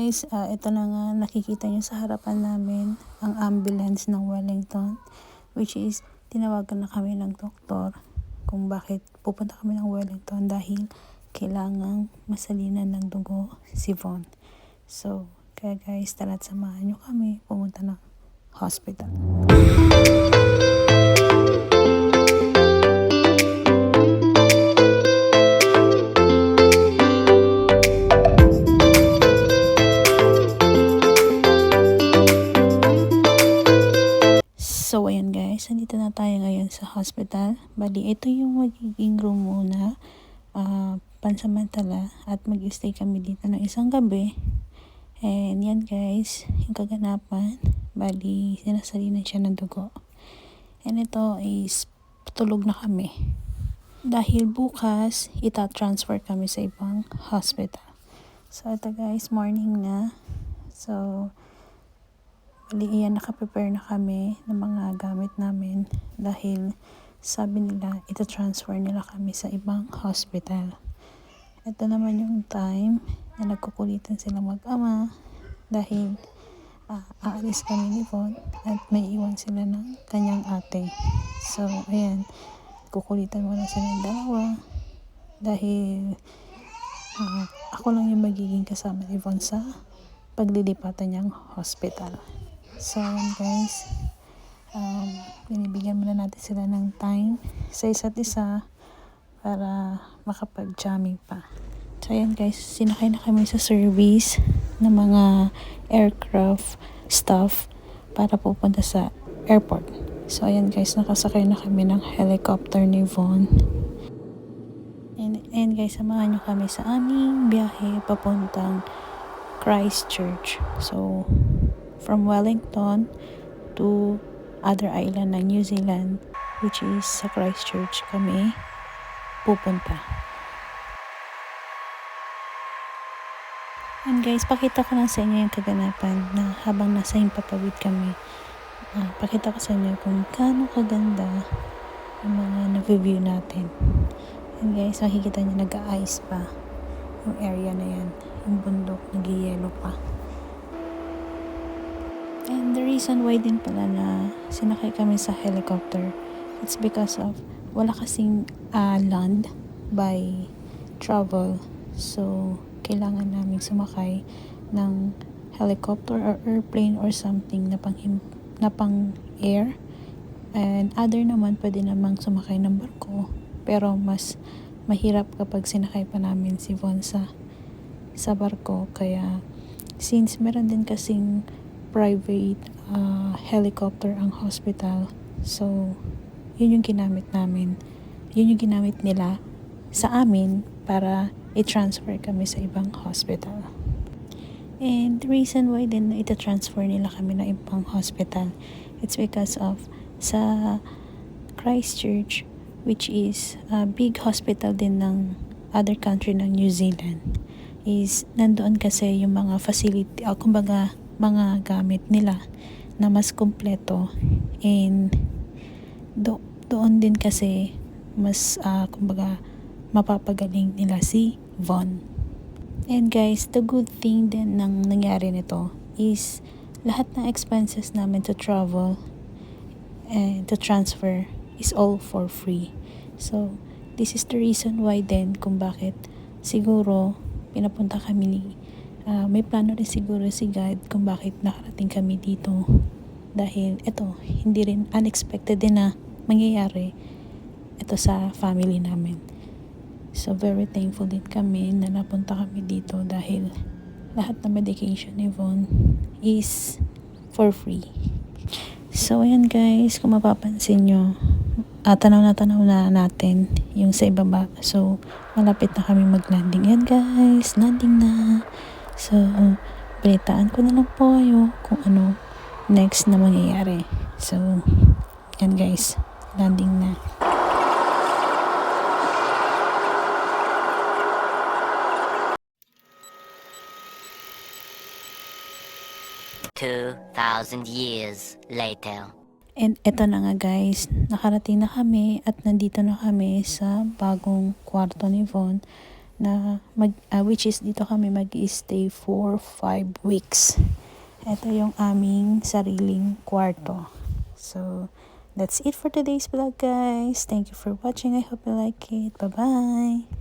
guys, ito na nga nakikita nyo sa harapan namin ang ambulance ng Wellington, which is tinawagan na kami ng doktor kung bakit pupunta kami ng Wellington dahil kailangang masalinan ng dugo si Von. So kaya guys, tara't samahan nyo kami pumunta ng hospital. So ayan guys, nandito na tayo ngayon sa hospital. Bali, ito yung magiging room muna, pansamantala, at mag-stay kami dito ng isang gabi. And yan guys, yung kaganapan, bali, sinasalinan siya ng dugo. And ito is, tulog na kami. Dahil bukas, ita-transfer kami sa ibang hospital. So ito guys, morning na. So, bali iyan, nakaprepare na kami ng mga gamit namin dahil sabi nila ita-transfer nila kami sa ibang hospital. Ito naman yung time na nagkukulitan sila mag-ama dahil aalis kami ni Von at may iwan sila ng kanyang ate. So ayan, kukulitan muna silang dalawa dahil ako lang yung magiging kasama ni Von sa paglilipatan niyang hospital. So guys, binibigyan muna natin sila ng time sa isa't isa para makapag-jamming pa. So ayan guys, sinakay na kami sa service ng mga aircraft staff para pupunta sa airport. So ayan guys, nakasakay na kami ng helicopter ni Von. And guys, samahan nyo kami sa aming biyahe papuntang Christchurch. So from Wellington to other island ng New Zealand, which is sa Christchurch kami pupunta. And guys, pakita ko lang sa inyo yung kaganapan na habang nasa Himpapawid kami. Pakita ko sa inyo kung gaano kaganda yung mga na-view natin. And guys, makikita nyo nag-a-ice pa yung area na yan, yung bundok, nag-yellow pa. And the reason why din pala na sinakay kami sa helicopter, it's because of wala kasing land by travel. So, kailangan namin sumakay ng helicopter or airplane or something na pang air. And other naman, pwede namang sumakay ng barko. Pero mas mahirap kapag sinakay pa namin si Von sa barko. Kaya, since meron din kasing private helicopter ang hospital, so yun yung ginamit namin, yun yung ginamit nila sa amin para i-transfer kami sa ibang hospital. And the reason why din na ita-transfer nila kami na ibang hospital, it's because of sa Christchurch, which is a big hospital din ng other country ng New Zealand, is nandoon kasi yung mga facility, kumbaga mga gamit nila na mas kumpleto, and doon din kasi mas kumbaga mapapagaling nila si Von. And guys, the good thing din nang nangyari nito is lahat ng expenses namin to travel and to transfer is all for free. So this is the reason why then kung bakit siguro pinapunta kami ni may plano rin siguro si God kung bakit nakarating kami dito, dahil ito, hindi rin unexpected din na mangyayari ito sa family namin. So very thankful din kami na napunta kami dito dahil lahat ng medication ni Von is for free. So ayan guys, kung mapapansin nyo, tanaw na natin yung sa ibaba. So malapit na kami mag-landing. Yan guys, landing na. So, balitaan ko na lang po kayo kung ano next na mangyayari. So, yan guys, landing na. $2,000 later. And eto na nga guys, nakarating na kami at nandito na kami sa bagong kwarto ni Von na which is dito kami mag-stay for 5 weeks. Ito yung aming sariling kwarto. So, that's it for today's vlog, guys. Thank you for watching. I hope you like it. Bye-bye!